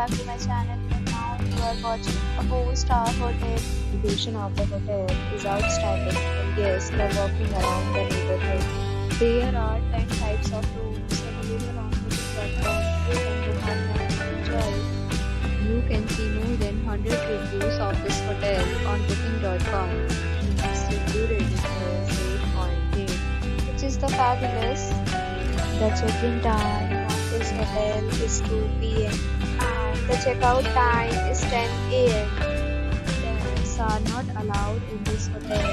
back to my channel, and now you are watching a 4-star hotel. The location of the hotel is outstanding and guests love walking around the neighborhood. There are 10 types of rooms available on booking.com. You can book online and enjoy it. You can see more than 100 reviews of this hotel on booking.com. Its review rating is 8.8, which is the fabulous. The check-in time of this hotel is 2 p.m. and the checkout time is 10 a.m. Pets are not allowed in this hotel.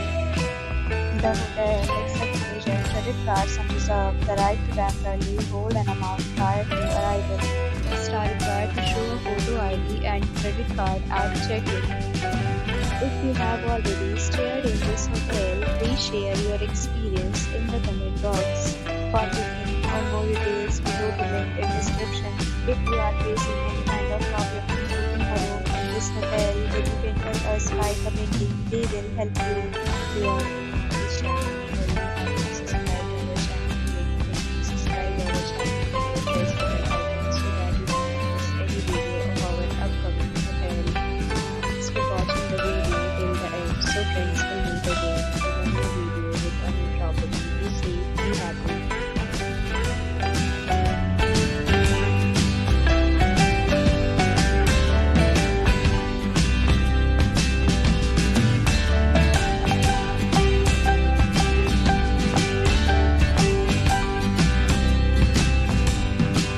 The hotel accepts major credit cards and reserves the right to temporarily hold an amount prior to arrival. Guests are required to show a photo ID and credit card at check-in. If you have already stayed in this hotel, please share your experience in the comment box. For booking or more details, below the link in description. If you are facing any kind of problem in booking a room in this hotel, then you can tell us by commenting. We will help you.